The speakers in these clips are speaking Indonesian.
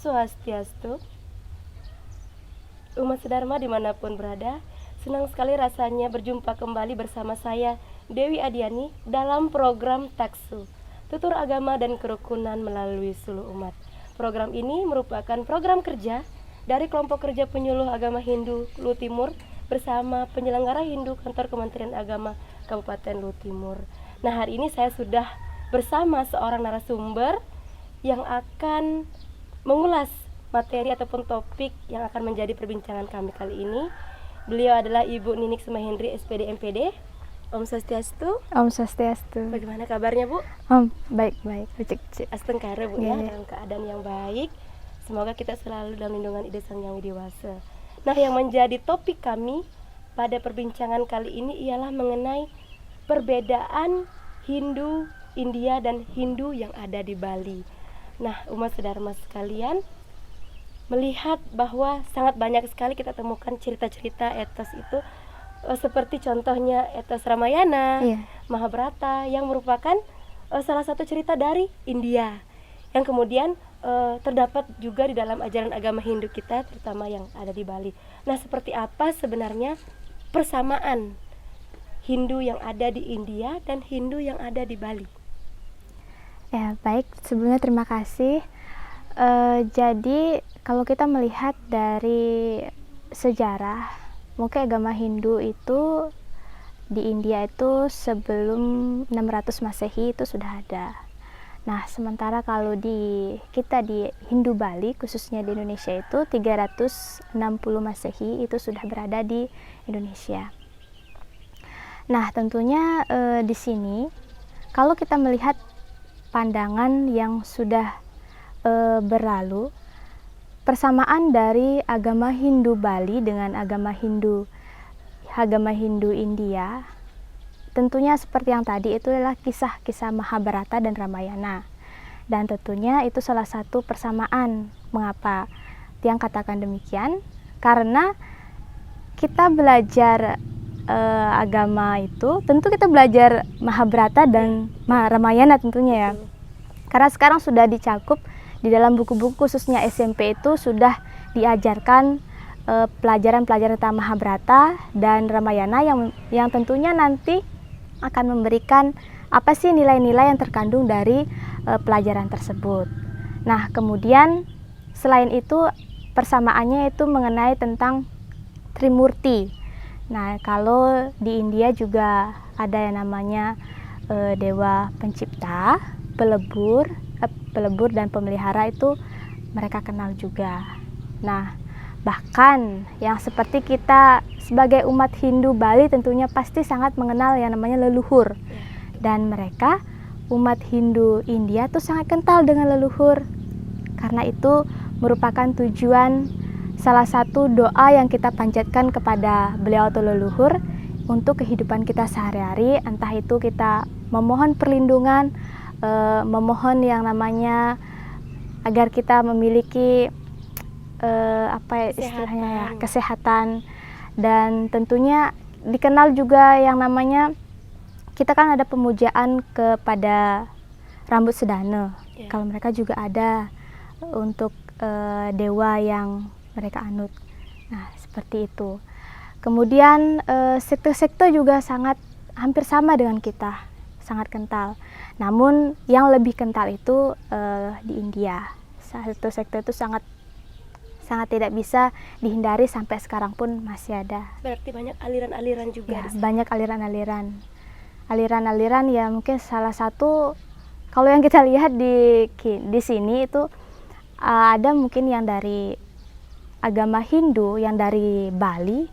Swastiastu. Umat Sedharma dimanapun berada, senang sekali rasanya berjumpa kembali bersama saya, Dewi Adiani, dalam program Taksu, Tutur Agama dan Kerukunan melalui Suluh Umat. Program ini merupakan program kerja dari kelompok kerja penyuluh agama Hindu Lu Timur bersama penyelenggara Hindu Kantor Kementerian Agama Kabupaten Lu Timur. Nah, hari ini saya sudah bersama seorang narasumber yang akan mengulas materi ataupun topik yang akan menjadi perbincangan kami kali ini. Beliau adalah Ibu Ninik Sumahendri, SPD MPD. Om Swastiastu. Om Swastiastu. Bagaimana kabarnya, Bu? Baik-baik. Astengkara, Bu, ya, dalam keadaan yang baik. Semoga kita selalu dalam lindungan Ida Sang Yang Widewasa. Nah, yang menjadi topik kami pada perbincangan kali ini ialah mengenai perbedaan Hindu India dan Hindu yang ada di Bali. Nah, umat Sedharma sekalian, melihat bahwa sangat banyak sekali kita temukan cerita-cerita etos itu, seperti contohnya etos Ramayana, Mahabharata, yang merupakan salah satu cerita dari India yang kemudian terdapat juga di dalam ajaran agama Hindu kita, terutama yang ada di Bali. Nah, seperti apa sebenarnya persamaan Hindu yang ada di India dan Hindu yang ada di Bali? Ya, baik. Sebelumnya terima kasih. Jadi kalau kita melihat dari sejarah, mungkin agama Hindu itu di India itu sebelum 600 Masehi itu sudah ada. Nah, sementara kalau kita di Hindu Bali, khususnya di Indonesia itu 360 Masehi itu sudah berada di Indonesia. Nah, tentunya di sini kalau kita melihat pandangan yang sudah berlalu, persamaan dari agama Hindu Bali dengan agama Hindu India, tentunya seperti yang tadi itu adalah kisah-kisah Mahabharata dan Ramayana. Dan tentunya itu salah satu persamaan. Mengapa yang katakan demikian? Karena kita belajar agama itu, tentu kita belajar Mahabharata dan Ramayana tentunya ya. Karena sekarang sudah dicakup di dalam buku-buku, khususnya SMP itu sudah diajarkan pelajaran-pelajaran tentang Mahabharata dan Ramayana yang tentunya nanti akan memberikan apa sih nilai-nilai yang terkandung dari pelajaran tersebut. Nah, kemudian selain itu persamaannya itu mengenai tentang Trimurti. Nah, kalau di India juga ada yang namanya Dewa Pencipta, pelebur dan pemelihara, itu mereka kenal juga. Nah, bahkan yang seperti kita sebagai umat Hindu Bali tentunya pasti sangat mengenal yang namanya leluhur. Dan mereka umat Hindu India tuh sangat kental dengan leluhur. Karena itu merupakan tujuan salah satu doa yang kita panjatkan kepada beliau atau leluhur untuk kehidupan kita sehari-hari, entah itu kita memohon perlindungan, memohon yang namanya agar kita memiliki kesehatan, dan tentunya dikenal juga yang namanya kita kan ada pemujaan kepada rambut sedana. Kalau mereka juga ada untuk dewa yang mereka anut. Nah, seperti itu. Kemudian sekte-sekte juga hampir sama dengan kita, sangat kental. Namun yang lebih kental itu di India. Satu sekte itu sangat tidak bisa dihindari, sampai sekarang pun masih ada. Berarti banyak aliran-aliran juga. Ya, banyak aliran-aliran. Aliran-aliran ya, mungkin salah satu kalau yang kita lihat di sini itu ada mungkin yang dari agama Hindu yang dari Bali,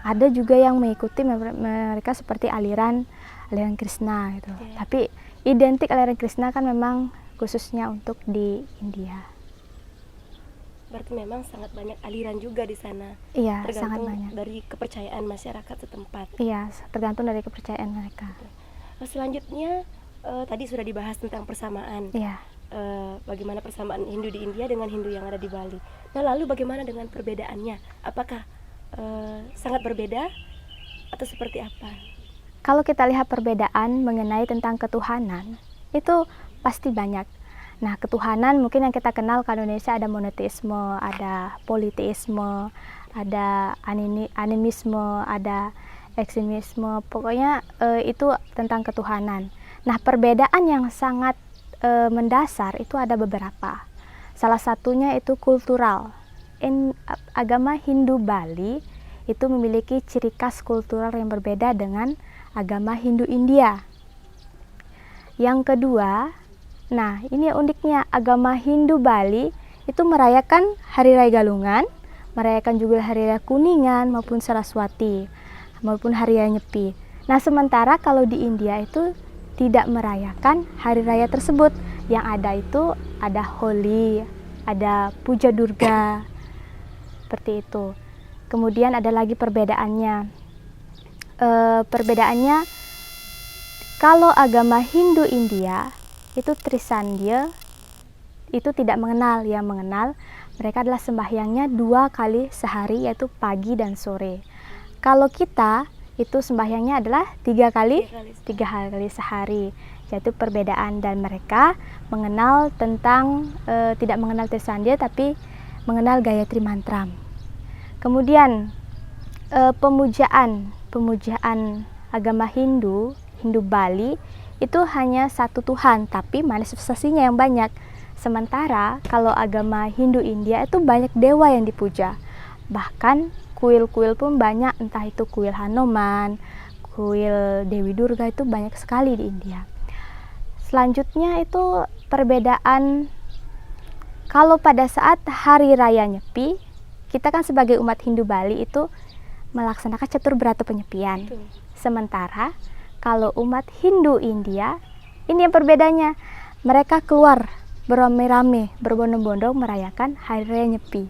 ada juga yang mengikuti mereka seperti aliran Krishna gitu. Tapi identik aliran Krishna kan memang khususnya untuk di India. Berarti memang sangat banyak aliran juga di sana. Iya, tergantung sangat banyak dari kepercayaan masyarakat setempat. Iya, tergantung dari kepercayaan mereka. Selanjutnya tadi sudah dibahas tentang persamaan. Iya. Bagaimana persamaan Hindu di India dengan Hindu yang ada di Bali. Nah, lalu bagaimana dengan perbedaannya? Apakah sangat berbeda atau seperti apa? Kalau kita lihat perbedaan mengenai tentang ketuhanan, itu pasti banyak. Nah, ketuhanan mungkin yang kita kenal kalau Indonesia ada monoteisme, ada politeisme, ada animisme, ada ekstremisme, pokoknya itu tentang ketuhanan. Nah, perbedaan yang sangat mendasar itu ada beberapa. Salah satunya itu kultural. Agama Hindu Bali itu memiliki ciri khas kultural yang berbeda dengan agama Hindu India. Yang kedua, nah ini uniknya, agama Hindu Bali itu merayakan Hari Raya Galungan, merayakan juga Hari Raya Kuningan maupun Saraswati, maupun Hari Raya Nyepi. Nah, sementara kalau di India itu tidak merayakan hari raya tersebut. Yang ada itu ada Holi, ada Puja Durga, seperti itu. Kemudian ada lagi perbedaannya. Perbedaannya, kalau agama Hindu India itu Trisandya itu tidak mengenal. Yang mengenal mereka adalah sembahyangnya 2 kali sehari, yaitu pagi dan sore. Kalau kita itu sembahyangnya adalah 3 kali sehari, yaitu perbedaan. Dan mereka mengenal tentang tidak mengenal Trisandya tapi mengenal Gayatri Mantram. Kemudian pemujaan agama Hindu Bali itu hanya satu Tuhan, tapi manifestasinya yang banyak. Sementara kalau agama Hindu India itu banyak dewa yang dipuja. Bahkan kuil-kuil pun banyak, entah itu kuil Hanuman, kuil Dewi Durga, itu banyak sekali di India. Selanjutnya itu perbedaan, kalau pada saat Hari Raya Nyepi, kita kan sebagai umat Hindu Bali itu melaksanakan catur berata penyepian. Sementara kalau umat Hindu India, ini yang perbedaannya, mereka keluar beramai-ramai, berbondong-bondong merayakan Hari Raya Nyepi.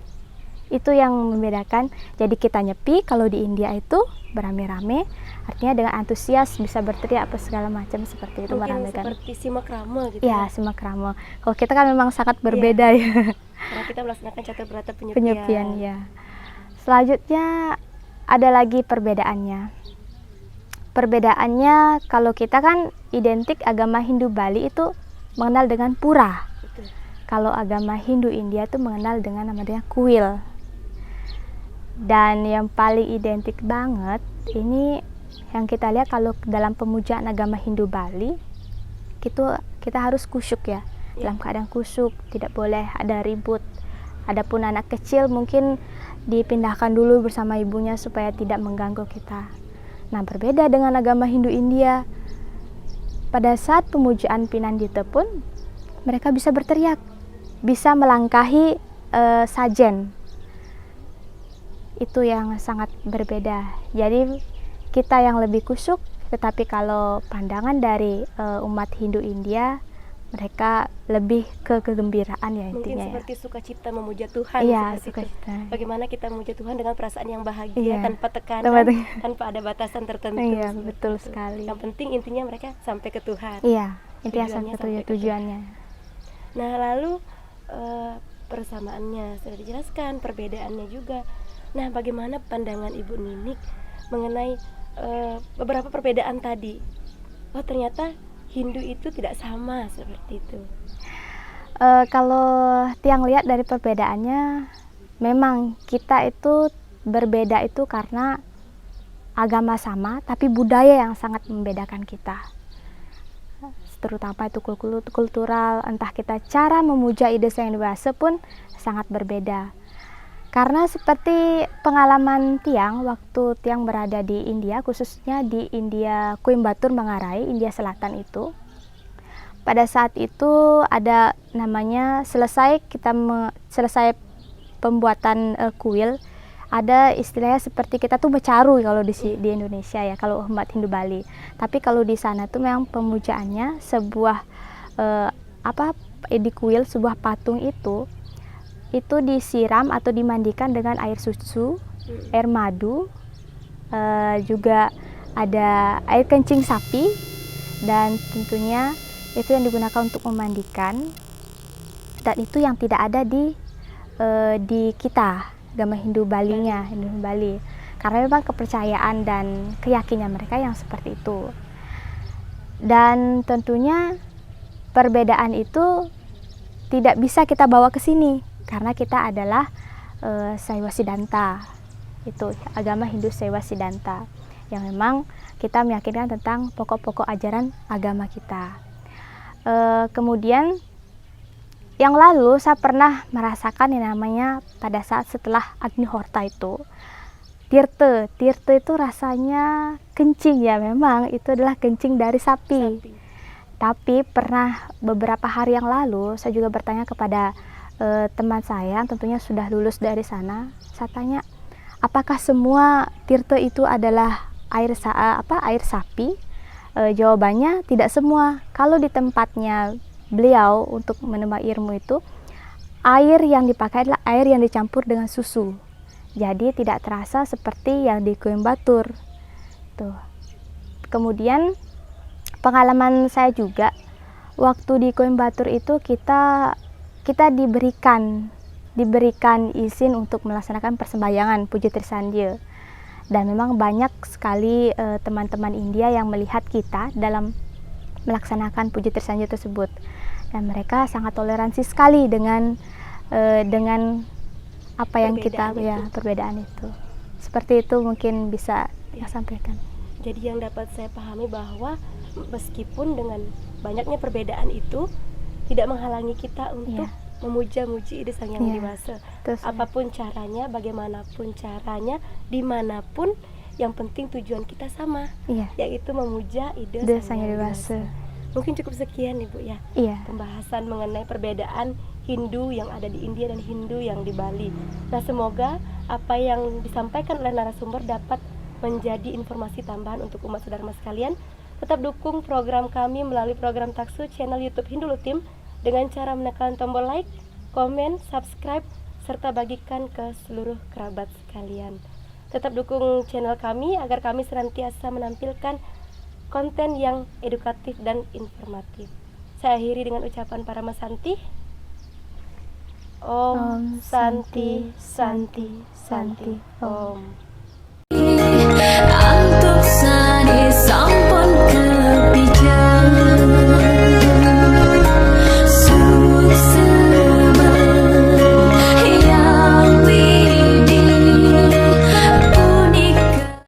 Itu yang membedakan. Jadi kita nyepi, kalau di India itu beramai-ramai, artinya dengan antusias, bisa berteriak apa segala macam, seperti itu. Mungkin meramaikan. Seperti simakrama gitu ya. Simakrama. Kalau kita kan memang sangat berbeda ya. Karena kita melaksanakan catur berata penyepian. Penyepian ya. Selanjutnya ada lagi perbedaannya. Perbedaannya, kalau kita kan identik agama Hindu Bali itu mengenal dengan pura. Betul. Kalau agama Hindu India itu mengenal dengan namanya kuil. Dan yang paling identik banget ini yang kita lihat kalau dalam pemujaan agama Hindu Bali itu kita harus kusyuk ya. Dalam keadaan kusyuk, tidak boleh ada ribut. Adapun anak kecil mungkin dipindahkan dulu bersama ibunya supaya tidak mengganggu kita. Nah, berbeda dengan agama Hindu India. Pada saat pemujaan Pinandita pun mereka bisa berteriak, bisa melangkahi sajen. Itu yang sangat berbeda. Jadi kita yang lebih kusyuk, tetapi kalau pandangan dari umat Hindu India, mereka lebih ke kegembiraan ya intinya. Mungkin seperti sukacita memuja Tuhan. Iya, sukacita. Bagaimana kita memuja Tuhan dengan perasaan yang bahagia, tanpa tekanan, tanpa ada batasan tertentu. Iya, betul sekali. Yang penting intinya mereka sampai ke Tuhan. Iya, intinya sampai tujuannya. Nah, lalu persamaannya sudah dijelaskan, perbedaannya juga. Nah, bagaimana pandangan Ibu Ninik mengenai beberapa perbedaan tadi? Oh, ternyata Hindu itu tidak sama seperti itu. Kalau Tiang lihat dari perbedaannya, memang kita itu berbeda itu karena agama sama, tapi budaya yang sangat membedakan kita. Terutama itu kultural, entah kita cara memuja ide yang dewasa pun sangat berbeda. Karena seperti pengalaman Tiang waktu Tiang berada di India, khususnya di India Coimbatore, Manggarai, India Selatan itu. Pada saat itu ada namanya selesai pembuatan kuil, ada istilahnya seperti kita tuh becaru kalau di Indonesia ya, kalau umat Hindu Bali. Tapi kalau di sana tuh memang pemujaannya sebuah di kuil, sebuah patung itu disiram atau dimandikan dengan air susu, air madu, juga ada air kencing sapi, dan tentunya itu yang digunakan untuk memandikan. Dan itu yang tidak ada di kita agama Hindu Balinya, Hindu Bali, karena memang kepercayaan dan keyakinan mereka yang seperti itu. Dan tentunya perbedaan itu tidak bisa kita bawa ke sini karena kita adalah Saiwa Siddhanta. Itu agama Hindu Saiwa Siddhanta yang memang kita meyakinkan tentang pokok-pokok ajaran agama kita. Kemudian yang lalu saya pernah merasakan yang namanya pada saat setelah Agnihotra itu tirte itu rasanya kencing ya, memang itu adalah kencing dari sapi. Tapi pernah beberapa hari yang lalu saya juga bertanya kepada teman saya, tentunya sudah lulus dari sana. Saya tanya, apakah semua tirte itu adalah air sapi? Jawabannya tidak semua. Kalau di tempatnya beliau untuk menimba ilmu itu, air yang dipakai adalah air yang dicampur dengan susu. Jadi tidak terasa seperti yang di Coimbatore. Tuh. Kemudian pengalaman saya juga waktu di Coimbatore itu kita diberikan izin untuk melaksanakan persembahyangan Puji Trisandya. Dan memang banyak sekali teman-teman India yang melihat kita dalam melaksanakan Puji Trisandya tersebut. Dan mereka sangat toleransi sekali dengan apa yang perbedaan itu. Seperti itu mungkin bisa saya sampaikan. Jadi yang dapat saya pahami bahwa meskipun dengan banyaknya perbedaan itu tidak menghalangi kita untuk memuja-muji ide Sang Yang Widi Wasa. Apapun caranya, bagaimanapun caranya, dimanapun, yang penting tujuan kita sama, yaitu memuja ide Sang Yang Widi Wasa. Mungkin cukup sekian Ibu ya, pembahasan mengenai perbedaan Hindu yang ada di India dan Hindu yang di Bali. Nah, semoga apa yang disampaikan oleh narasumber dapat menjadi informasi tambahan untuk umat saudara sekalian. Tetap dukung program kami melalui program Taksu channel YouTube Hindu Lutim dengan cara menekan tombol like, komen, subscribe, serta bagikan ke seluruh kerabat sekalian. Tetap dukung channel kami agar kami senantiasa menampilkan konten yang edukatif dan informatif. Saya akhiri dengan ucapan Paramasanti. Om Santi Santi Santi Om.